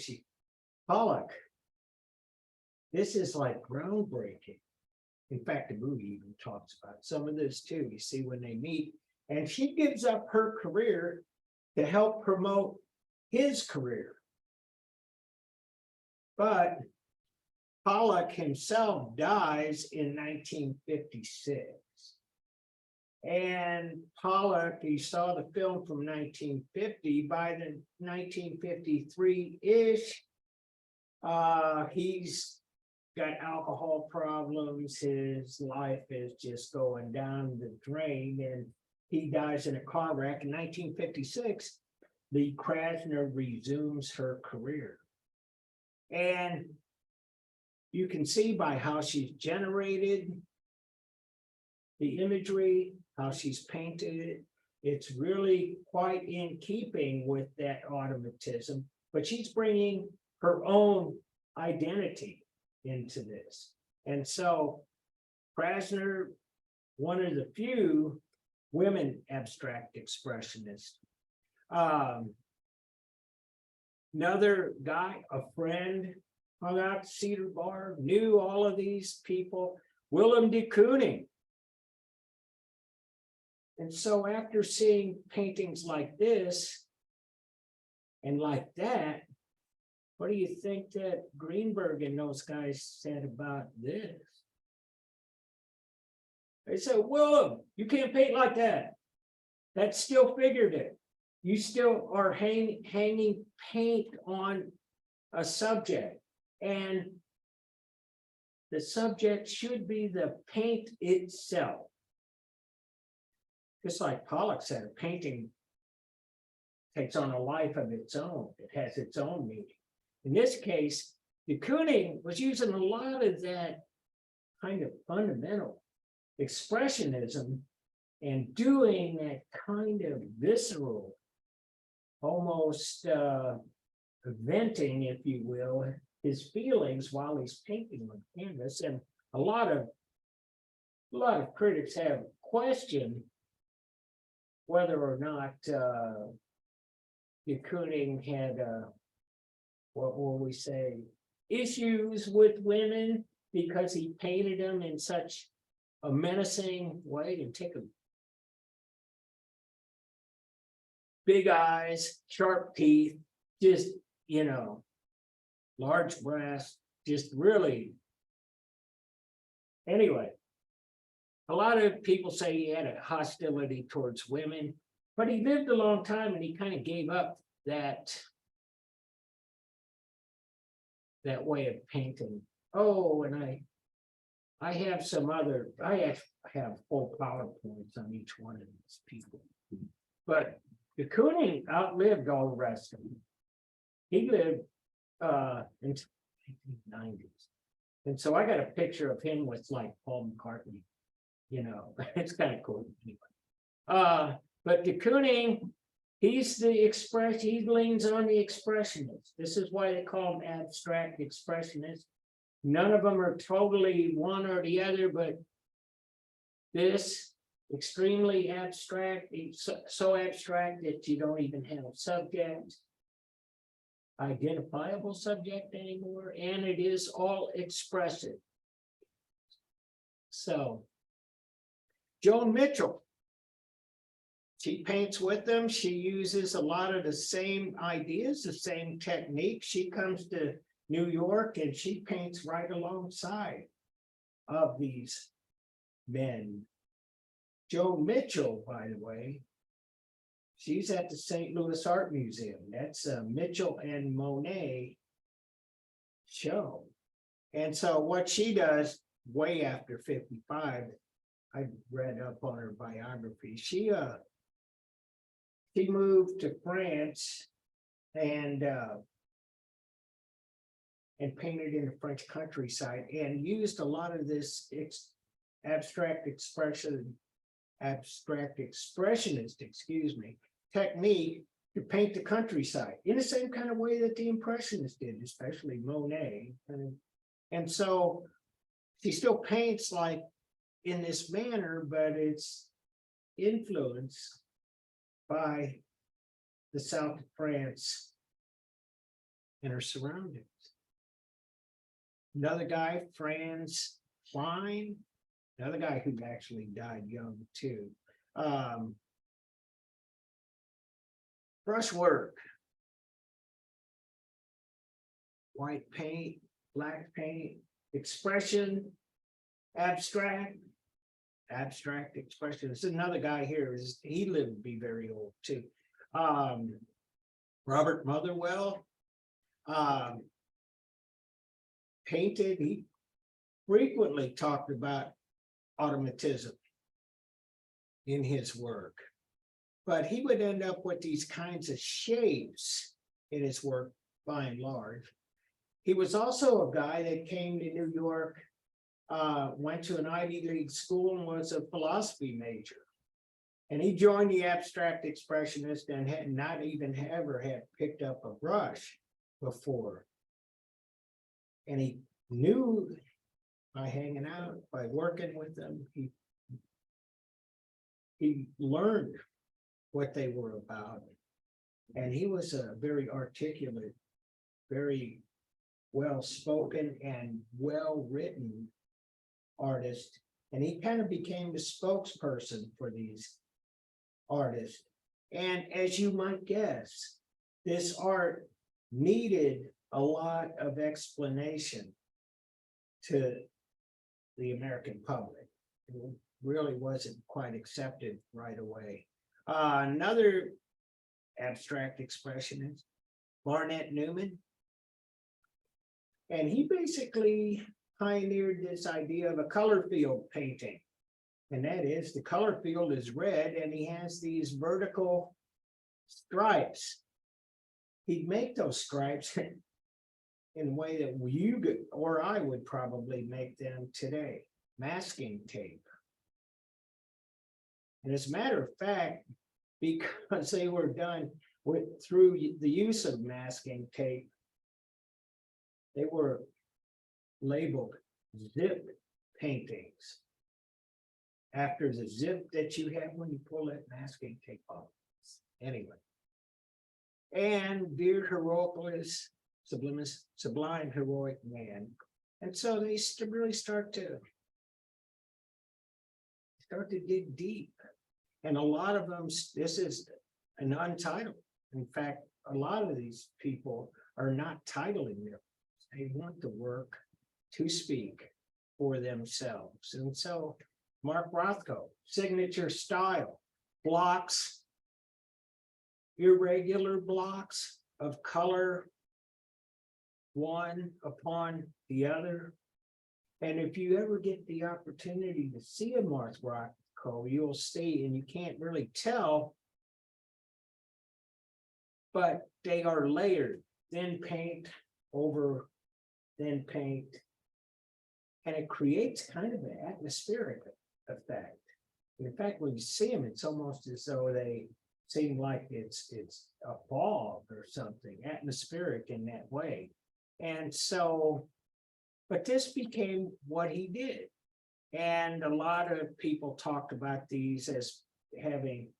Pollock, this is like groundbreaking. In fact, the movie even talks about some of this too. You see when they meet, and she gives up her career to help promote his career. But Pollock himself dies in 1956. And Pollock, you saw the film from 1950, by the 1953-ish, he's got alcohol problems, his life is just going down the drain, and he dies in a car wreck. In 1956, the Krasner resumes her career. And you can see by how she's generated the imagery, how she's painted it, it's really quite in keeping with that automatism, but she's bringing her own identity into this. And so Krasner, one of the few women abstract expressionists. Another guy, a friend, hung out at Cedar Bar, knew all of these people, Willem de Kooning. And so after seeing paintings like this and like that, what do you think that Greenberg and those guys said about this? They said, Willem, you can't paint like that. That's still figurative. You still are hanging paint on a subject. And the subject should be the paint itself. Just like Pollock said, a painting takes on a life of its own. It has its own meaning. In this case, de Kooning was using a lot of that kind of fundamental expressionism and doing that kind of visceral, almost venting, if you will, his feelings while he's painting on canvas. And a lot of critics have questioned whether or not de Kooning had what will we say, issues with women because he painted them in such a menacing way, and take a big eyes, sharp teeth, just, large breasts, just really. Anyway, a lot of people say he had a hostility towards women, but he lived a long time and he kind of gave up that way of painting. Oh, and I have some other, I have full PowerPoints on each one of these people. But de Kooning outlived all the rest of them. He lived into the 1990s. And so I got a picture of him with like Paul McCartney. It's kind of cool. Anyway. But de Kooning, he's he leans on the expressionist. This is why they call him abstract expressionist. None of them are totally one or the other, but this extremely abstract, so abstract that you don't even have a subject, identifiable subject anymore, and it is all expressive. So Joan Mitchell, She paints with them. She uses a lot of the same ideas, the same technique. She comes to New York and she paints right alongside of these men. Joe Mitchell, by the way, she's at the St. Louis Art Museum. That's a Mitchell and Monet show. And so what she does way after 55, I read up on her biography. She moved to France and painted in the French countryside and used a lot of this abstract expressionist, technique to paint the countryside in the same kind of way that the Impressionists did, especially Monet. And so she still paints like in this manner, but it's influenced by the south of France and her surroundings. Another guy, Franz Klein, another guy who actually died young too. Brushwork, white paint, black paint, expression, abstract expression. There's another guy here, he lived to be very old too. Robert Motherwell painted, he frequently talked about automatism in his work, but he would end up with these kinds of shapes in his work by and large. He was also a guy that came to New York, went to an Ivy League school and was a philosophy major. And he joined the abstract expressionist and had not even ever had picked up a brush before. And he knew by hanging out, by working with them, he learned what they were about. And he was a very articulate, very well-spoken and well-written artist. And he kind of became the spokesperson for these artists. And as you might guess, this art needed a lot of explanation to the American public. It really wasn't quite accepted right away. Another abstract expressionist, Barnett Newman. And he basically pioneered this idea of a color field painting. And that is, the color field is red and he has these vertical stripes. He'd make those stripes in a way that you could, or I would probably make them today, masking tape. And as a matter of fact, because they were done through the use of masking tape, they were labeled zip paintings after the zip that you have when you pull that masking tape off. Anyway, and Vir Heroicus, sublime heroic man. And so they really start to dig deep. And a lot of them, this is an untitled. In fact, a lot of these people are not titling their, they want the work to speak for themselves. And so Mark Rothko, signature style, blocks, irregular blocks of color, one upon the other. And if you ever get the opportunity to see a Mark Rothko, you'll see, and you can't really tell, but they are layered, then paint over, then paint. And it creates kind of an atmospheric effect. In fact, when you see them, it's almost as though they seem like it's a fog or something, atmospheric in that way. And so, but this became what he did. And a lot of people talked about these as having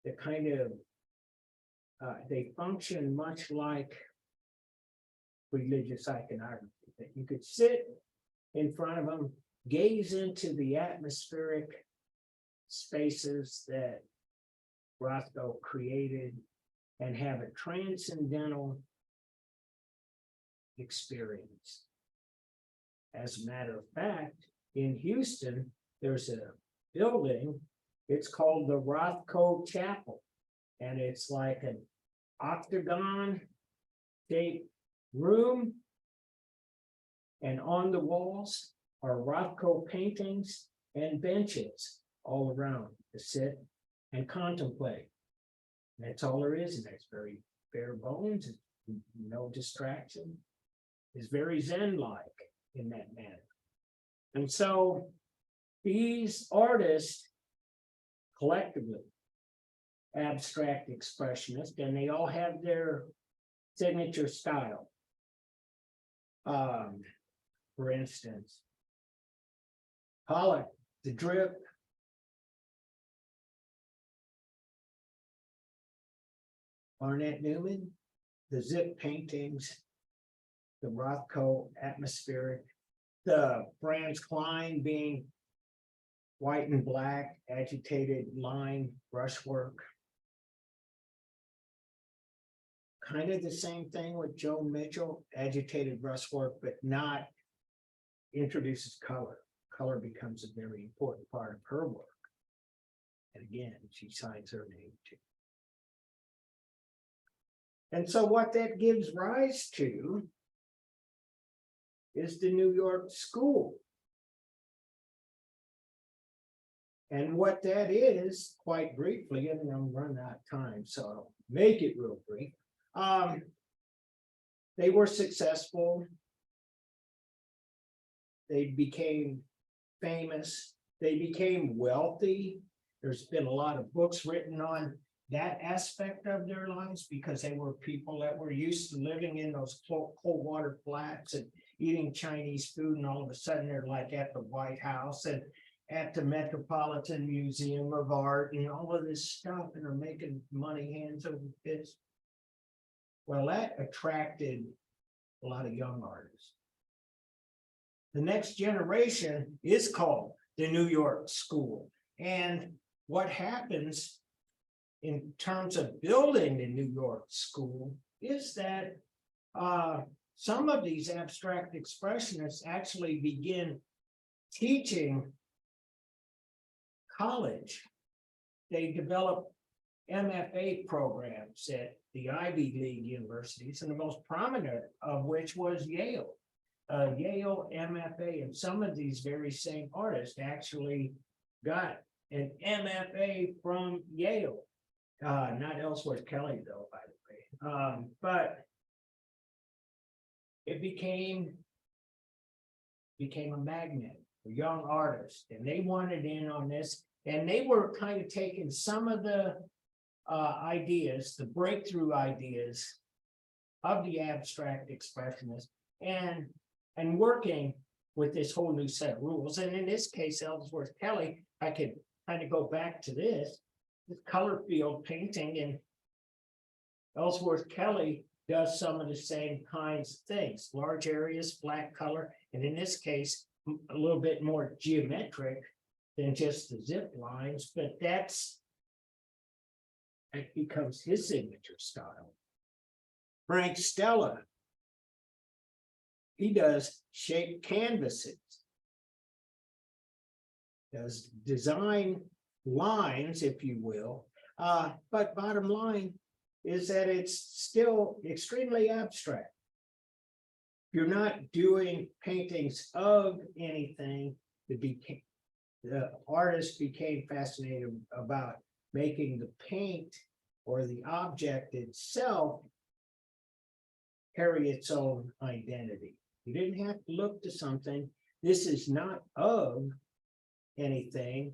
the kind of, they function much like religious iconography, that you could sit in front of them, gaze into the atmospheric spaces that Rothko created and have a transcendental experience. As a matter of fact, in Houston, there's a building, it's called the Rothko Chapel. And it's like an octagon shaped room. And on the walls are Rothko paintings and benches all around to sit and contemplate. That's all there is, and it's very bare bones, no distraction. It's very Zen-like in that manner. And so these artists collectively, abstract expressionists, and they all have their signature style. For instance, Pollock, the drip. Barnett Newman, the zip paintings, the Rothko atmospheric, the Franz Klein being white and black, agitated line brushwork. Kind of the same thing with Joe Mitchell, agitated brushwork, but not introduces color. Color becomes a very important part of her work. And again, she signs her name too. And so what that gives rise to is the New York School. And what that is, quite briefly, and I'm running out of time, so I'll make it real brief. They were successful. They became famous. They became wealthy. There's been a lot of books written on that aspect of their lives because they were people that were used to living in those cold water flats and eating Chinese food, and all of a sudden they're like at the White House and at the Metropolitan Museum of Art and all of this stuff, and are making money hands over fist. Well, that attracted a lot of young artists. The next generation is called the New York School. And what happens in terms of building the New York School is that some of these abstract expressionists actually begin teaching college. They develop MFA programs at the Ivy League universities, and the most prominent of which was Yale. Yale MFA, and some of these very same artists actually got an MFA from Yale. Not Ellsworth Kelly, though, by the way. But it became a magnet for young artists, and they wanted in on this, and they were kind of taking some of the ideas, the breakthrough ideas of the abstract expressionists, and working with this whole new set of rules. And in this case, Ellsworth Kelly, I could kind of go back to this color field painting, and Ellsworth Kelly does some of the same kinds of things, large areas, flat color, and in this case, a little bit more geometric than just the zip lines, but that becomes his signature style. Frank Stella, he does shaped canvases, does design lines, if you will, but bottom line is that it's still extremely abstract. You're not doing paintings of anything. The artist became fascinated about making the paint or the object itself carry its own identity. You didn't have to look to something. This is not of anything.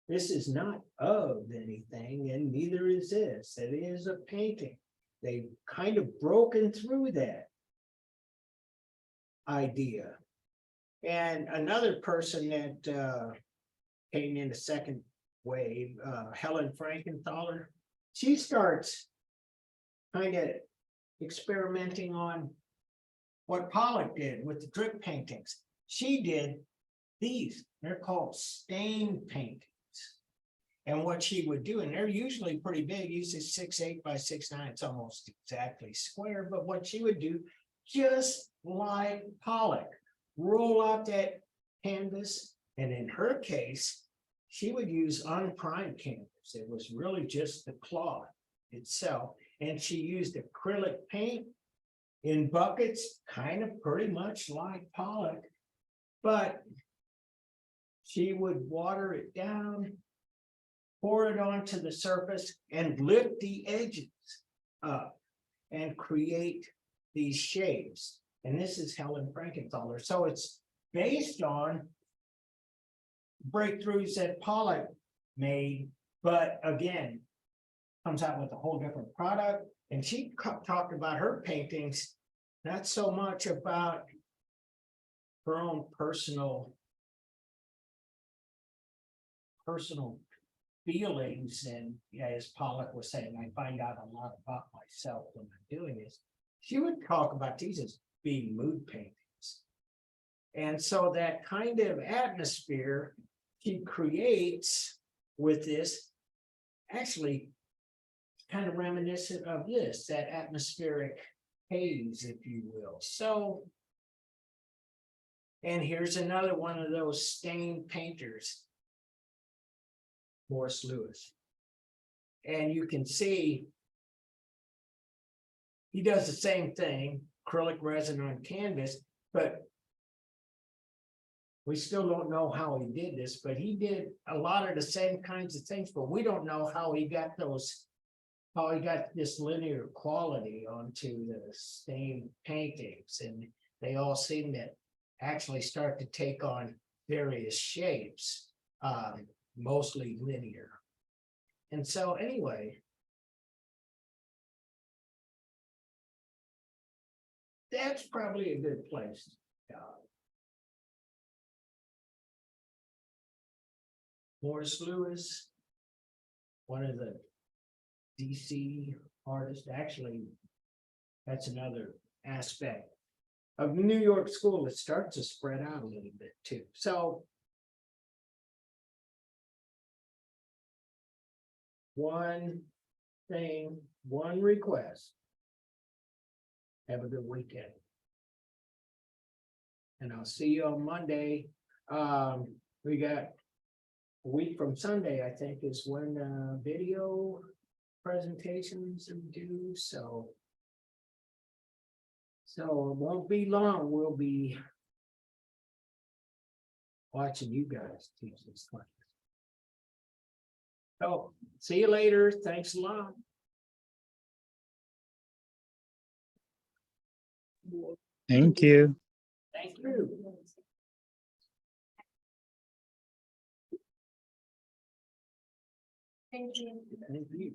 This is not of anything, and neither is this. It is a painting. They've kind of broken through that idea. And another person that came in the second wave, Helen Frankenthaler, she starts kind of experimenting on what Pollock did with the drip paintings. She did these, they're called stain paintings. And what she would do, and they're usually pretty big, usually 6'8" by 6'9", it's almost exactly square, but what she would do, just like Pollock, roll out that canvas, and in her case, she would use unprimed canvas. It was really just the cloth itself, and she used acrylic paint in buckets, kind of pretty much like Pollock, but she would water it down, pour it onto the surface, and lift the edges up and create these shapes. And this is Helen Frankenthaler. So it's based on breakthroughs that Pollock made, but again, comes out with a whole different product. And she talked about her paintings, not so much about her own personal feelings. And yeah, as Pollock was saying, I find out a lot about myself when I'm doing this. She would talk about these as being mood paintings. And so that kind of atmosphere she creates with this, actually kind of reminiscent of this, that atmospheric haze, if you will. So, and here's another one of those stained painters, Morris Lewis. And you can see he does the same thing, acrylic resin on canvas, but we still don't know how he did this, but he did a lot of the same kinds of things, but we don't know how he got this linear quality onto the stained paintings. And they all seem to actually start to take on various shapes, mostly linear. And so anyway, that's probably a good place to stop. Morris Lewis, one of the DC artists, actually, that's another aspect of New York school that starts to spread out a little bit too. So one thing, one request. Have a good weekend. And I'll see you on Monday. We got a week from Sunday, I think, is when video presentations are due. So it won't be long. We'll be watching you guys teach this class. So see you later. Thanks a lot. Thank you. Thank you. Thank you. Thank you.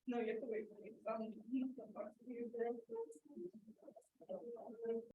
No, you have to wait for me.